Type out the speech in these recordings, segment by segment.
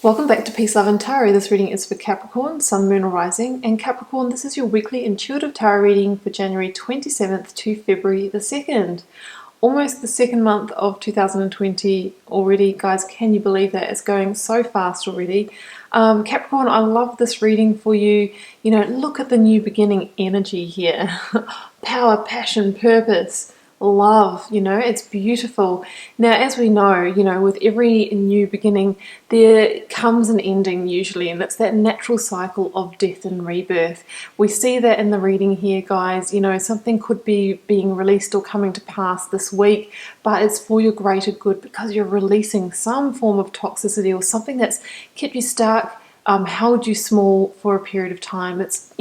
Welcome back to Peace, Love and Tarot. This reading is for Capricorn, Sun, Moon or Rising. And Capricorn, this is your weekly intuitive tarot reading for January 27th to February the 2nd. Almost the second month of 2020 already, guys. Can you believe that? It's going so fast already. Capricorn, I love this reading for you. You know, look at the new beginning energy here. Power, passion, purpose. Love, it's beautiful. Now, as we know, with every new beginning, there comes an ending usually, and it's that natural cycle of death and rebirth. We see that in the reading here, guys. Something could be being released or coming to pass this week, but it's for your greater good because you're releasing some form of toxicity or something that's kept you stuck, held you small for a period of time. It's,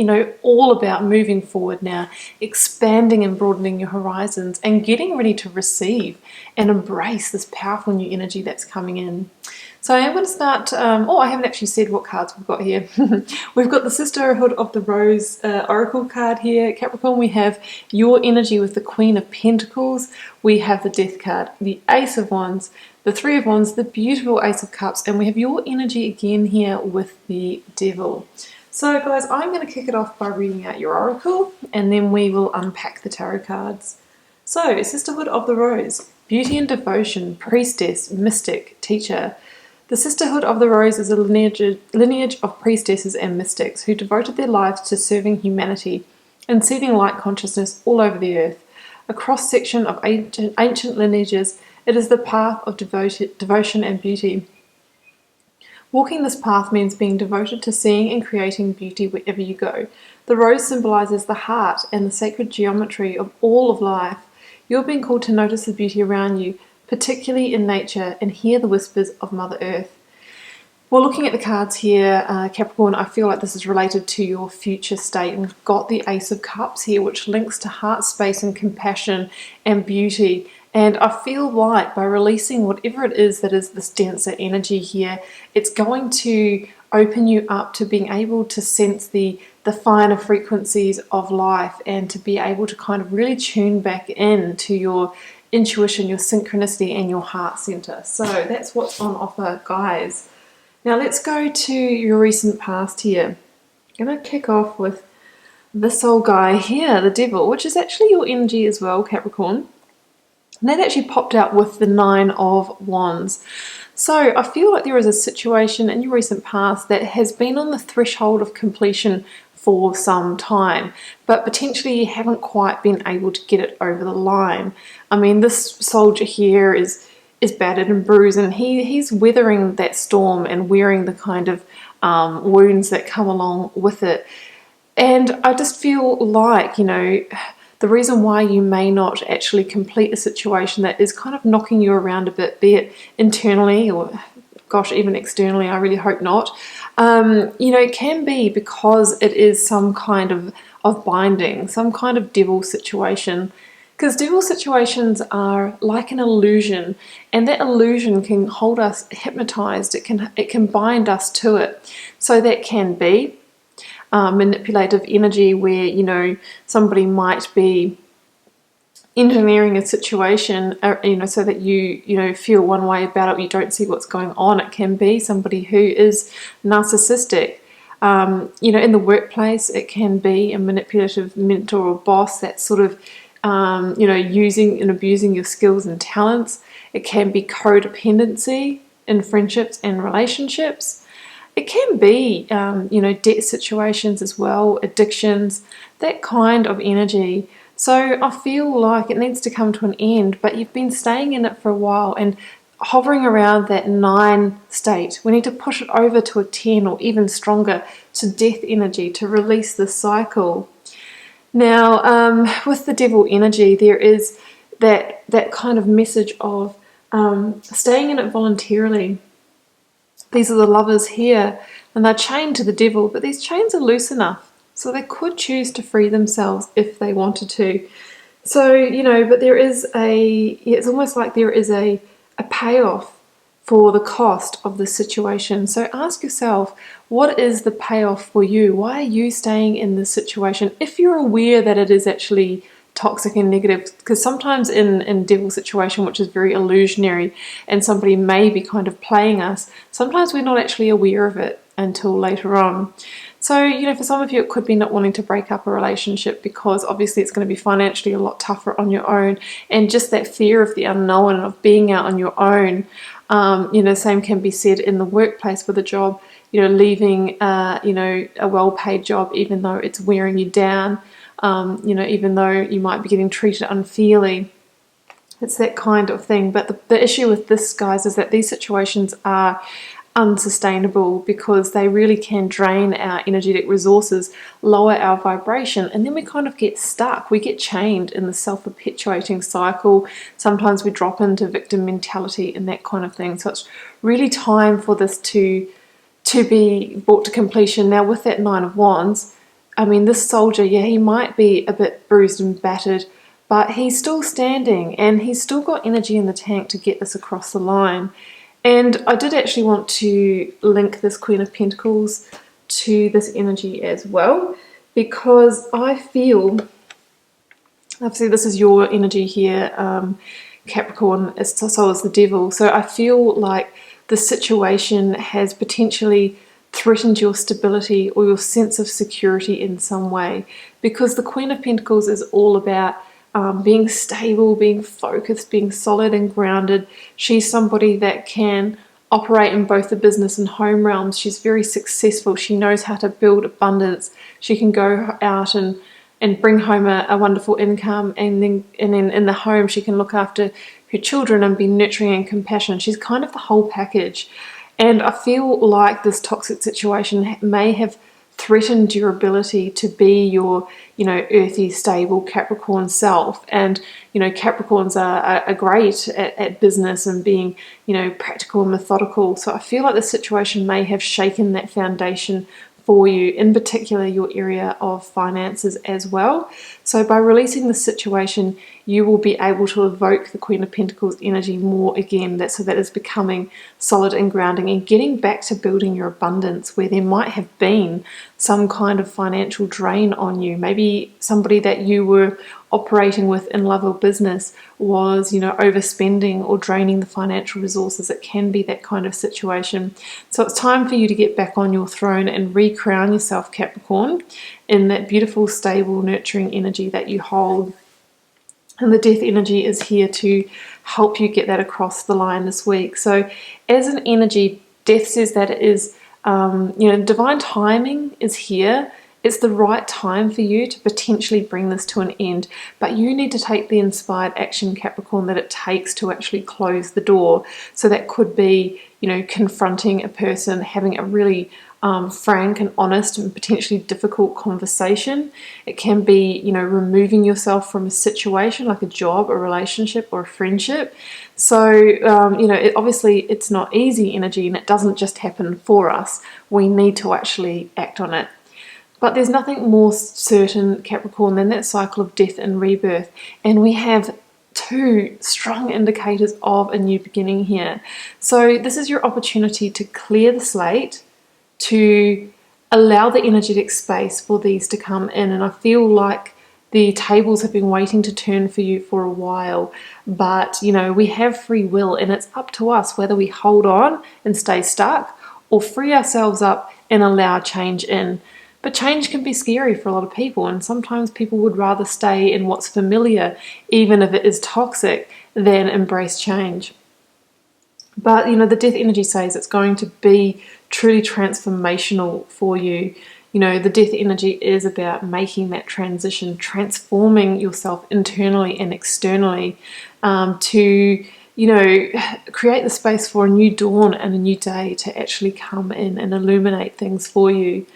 all about moving forward now, expanding and broadening your horizons and getting ready to receive and embrace this powerful new energy that's coming in. So I am going to start, I haven't actually said what cards we've got here. We've got the Sisterhood of the Rose Oracle card here. Capricorn, we have your energy with the Queen of Pentacles. We have the Death card, the Ace of Wands, the Three of Wands, the beautiful Ace of Cups, and we have your energy again here with the Devil. So guys, I'm going to kick it off by reading out your oracle, and then we will unpack the tarot cards. So, Sisterhood of the Rose, beauty and devotion, priestess, mystic, teacher. The Sisterhood of the Rose is a lineage of priestesses and mystics who devoted their lives to serving humanity and seeding light consciousness all over the earth. A cross-section of ancient lineages, it is the path of devotion and beauty. Walking this path means being devoted to seeing and creating beauty wherever you go. The rose symbolizes the heart and the sacred geometry of all of life. You're being called to notice the beauty around you, particularly in nature, and hear the whispers of Mother Earth. Well, looking at the cards here, Capricorn, I feel like this is related to your future state. And we've got the Ace of Cups here, which links to heart space and compassion and beauty. And I feel like by releasing whatever it is that is this denser energy here, it's going to open you up to being able to sense the finer frequencies of life and to be able to kind of really tune back in to your intuition, your synchronicity, and your heart center. So that's what's on offer, guys. Now let's go to your recent past here. I'm going to kick off with this old guy here, the Devil, which is actually your energy as well, Capricorn. And that actually popped out with the Nine of Wands. So I feel like there is a situation in your recent past that has been on the threshold of completion for some time, but potentially you haven't quite been able to get it over the line. I mean, this soldier here is battered and bruised, and he's weathering that storm and wearing the kind of wounds that come along with it. And I just feel like, the reason why you may not actually complete a situation that is kind of knocking you around a bit, be it internally or, gosh, even externally, I really hope not, it can be because it is some kind of binding, some kind of devil situation. Because devil situations are like an illusion, and that illusion can hold us hypnotized. It can bind us to it. So that can be manipulative energy where, somebody might be engineering a situation, so that you feel one way about it, you don't see what's going on. It can be somebody who is narcissistic. In the workplace, it can be a manipulative mentor or boss that's sort of, using and abusing your skills and talents. It can be codependency in friendships and relationships. It can be, debt situations as well, addictions, that kind of energy. So I feel like it needs to come to an end, but you've been staying in it for a while and hovering around that 9 state. We need to push it over to a 10 or even stronger, to death energy, to release the cycle. Now, with the devil energy, there is that kind of message of staying in it voluntarily. These are the lovers here, and they're chained to the devil, but these chains are loose enough, so they could choose to free themselves if they wanted to. So, but there is it's almost like there is a payoff for the cost of the situation. So ask yourself, what is the payoff for you? Why are you staying in this situation? If you're aware that it is actually toxic and negative, because sometimes in devil situation, which is very illusionary, and somebody may be kind of playing us, sometimes we're not actually aware of it until later on. So, you know, for some of you, it could be not wanting to break up a relationship because obviously it's going to be financially a lot tougher on your own, and just that fear of the unknown and of being out on your own. You know, same can be said in the workplace with a job, you know, leaving, you know, a well-paid job, even though it's wearing you down, you know, even though you might be getting treated unfairly. It's that kind of thing. But the issue with this, guys, is that these situations are unsustainable because they really can drain our energetic resources, lower our vibration, and then we kind of get stuck. We get chained in the self-perpetuating cycle. Sometimes we drop into victim mentality and that kind of thing. So it's really time for this to be brought to completion. Now, with that Nine of Wands, I mean, this soldier, yeah, he might be a bit bruised and battered, but he's still standing and he's still got energy in the tank to get this across the line. And I did actually want to link this Queen of Pentacles to this energy as well, because I feel, obviously this is your energy here, Capricorn, so is the devil. So I feel like the situation has potentially threatened your stability or your sense of security in some way, because the Queen of Pentacles is all about being stable, being focused, being solid and grounded. She's somebody that can operate in both the business and home realms. She's very successful. She knows how to build abundance. She can go out and bring home a wonderful income, and then in the home she can look after her children and be nurturing and compassionate. She's kind of the whole package. And I feel like this toxic situation may have threatened your ability to be your, you know, earthy, stable Capricorn self. And, you know, Capricorns are great at business and being, you know, practical and methodical. So I feel like this situation may have shaken that foundation for you, in particular your area of finances as well. So by releasing this situation, you will be able to evoke the Queen of Pentacles energy more again, so that is becoming solid and grounding and getting back to building your abundance, where there might have been some kind of financial drain on you. Maybe somebody that you were operating with in love or business was, you know, overspending or draining the financial resources. It can be that kind of situation. So it's time for you to get back on your throne and recrown yourself, Capricorn, in that beautiful, stable, nurturing energy that you hold. And the death energy is here to help you get that across the line this week. So as an energy, death says that it is, you know, divine timing is here. It's the right time for you to potentially bring this to an end, but you need to take the inspired action, Capricorn, that it takes to actually close the door. So that could be, you know, confronting a person, having a really frank and honest and potentially difficult conversation. It can be, you know, removing yourself from a situation like a job, a relationship, or a friendship. So, you know, obviously it's not easy energy, and it doesn't just happen for us. We need to actually act on it. But there's nothing more certain, Capricorn, than that cycle of death and rebirth. And we have two strong indicators of a new beginning here. So this is your opportunity to clear the slate, to allow the energetic space for these to come in. And I feel like the tables have been waiting to turn for you for a while. But, you know, we have free will, and it's up to us whether we hold on and stay stuck or free ourselves up and allow change in. But change can be scary for a lot of people, and sometimes people would rather stay in what's familiar, even if it is toxic, than embrace change. But, you know, the death energy says it's going to be truly transformational for you. You know, the death energy is about making that transition, transforming yourself internally and externally, to, you know, create the space for a new dawn and a new day to actually come in and illuminate things for you.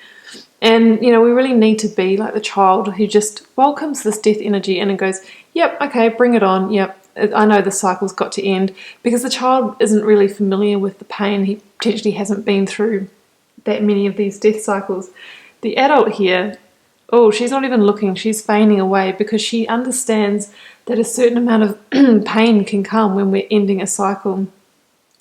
And, you know, we really need to be like the child who just welcomes this death energy in and goes, yep, okay, bring it on. Yep, I know the cycle's got to end, because the child isn't really familiar with the pain. He potentially hasn't been through that many of these death cycles. The adult here, oh, she's not even looking. She's feigning away because she understands that a certain amount of pain can come when we're ending a cycle.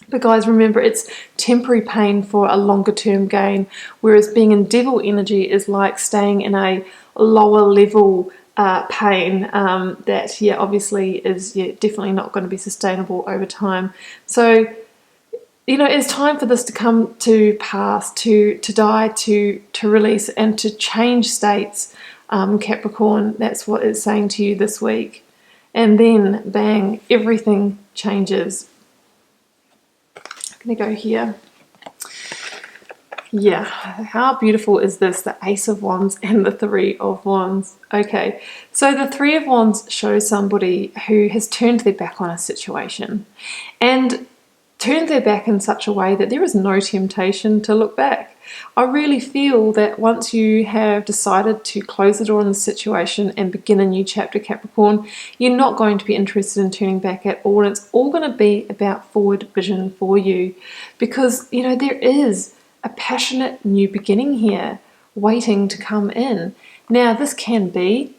But guys, remember, it's temporary pain for a longer term gain, whereas being in devil energy is like staying in a lower level pain that, yeah, obviously is definitely not going to be sustainable over time. So, it's time for this to come to pass, to die, to release, and to change states, Capricorn. That's what it's saying to you this week. And then, bang, everything changes. I'm going to go here. Yeah, how beautiful is this? The Ace of Wands and the Three of Wands. Okay, so the Three of Wands shows somebody who has turned their back on a situation and turned their back in such a way that there is no temptation to look back. I really feel that once you have decided to close the door on the situation and begin a new chapter, Capricorn, you're not going to be interested in turning back at all. And it's all going to be about forward vision for you, because there is a passionate new beginning here waiting to come in. Now, this can be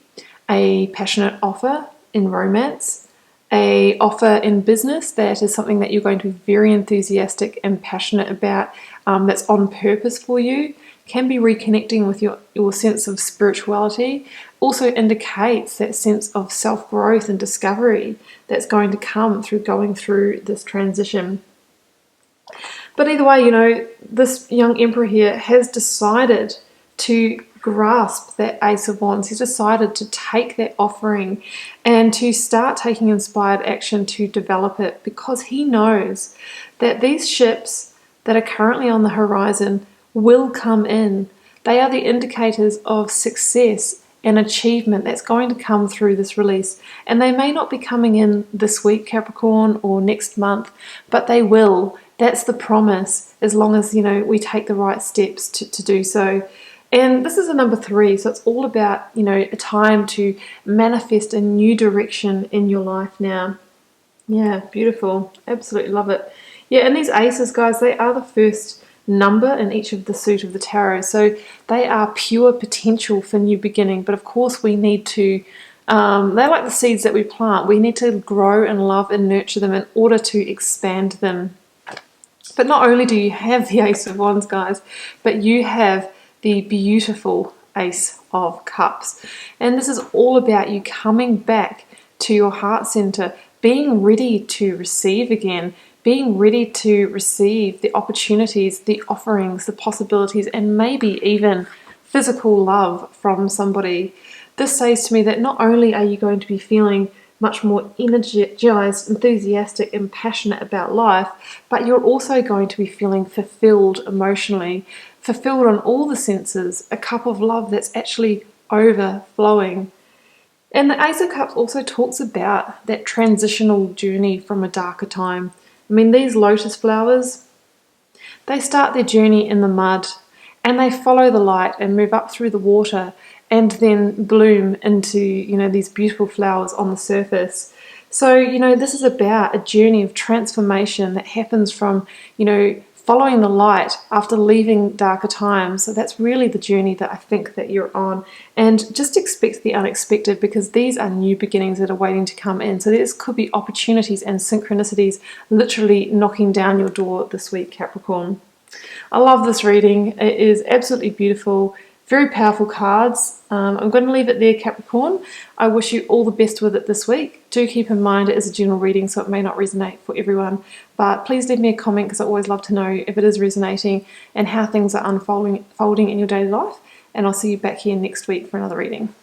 a passionate offer in romance, a offer in business that is something that you're going to be very enthusiastic and passionate about, that's on purpose for you. Can be reconnecting with your sense of spirituality. Also indicates that sense of self-growth and discovery that's going to come through going through this transition. But either way, this young Emperor here has decided to grasp that Ace of Wands. He's decided to take that offering and to start taking inspired action to develop it, because he knows that these ships that are currently on the horizon will come in. They are the indicators of success and achievement that's going to come through this release. And they may not be coming in this week, Capricorn, or next month, but they will. That's the promise, as long as, we take the right steps to do so. And this is a number 3, so it's all about, a time to manifest a new direction in your life now. Yeah, beautiful. Absolutely love it. Yeah, and these aces, guys, they are the first number in each of the suit of the tarot. So they are pure potential for new beginning. But of course, we need to, they're like the seeds that we plant. We need to grow and love and nurture them in order to expand them. But not only do you have the Ace of Wands, guys, but you have the beautiful Ace of Cups. And this is all about you coming back to your heart center, being ready to receive again, being ready to receive the opportunities, the offerings, the possibilities, and maybe even physical love from somebody. This says to me that not only are you going to be feeling much more energized, enthusiastic, and passionate about life, but you're also going to be feeling fulfilled emotionally, fulfilled on all the senses, a cup of love that's actually overflowing. And the Ace of Cups also talks about that transitional journey from a darker time. I mean, these lotus flowers, they start their journey in the mud and they follow the light and move up through the water and then bloom into, these beautiful flowers on the surface. So, this is about a journey of transformation that happens from, following the light after leaving darker times. So that's really the journey that I think that you're on. And just expect the unexpected, because these are new beginnings that are waiting to come in. So this could be opportunities and synchronicities literally knocking down your door this week, Capricorn. I love this reading. It is absolutely beautiful. Very powerful cards. I'm going to leave it there, Capricorn. I wish you all the best with it this week. Do keep in mind it is a general reading, so it may not resonate for everyone. But please leave me a comment, because I always love to know if it is resonating and how things are unfolding in your daily life. And I'll see you back here next week for another reading.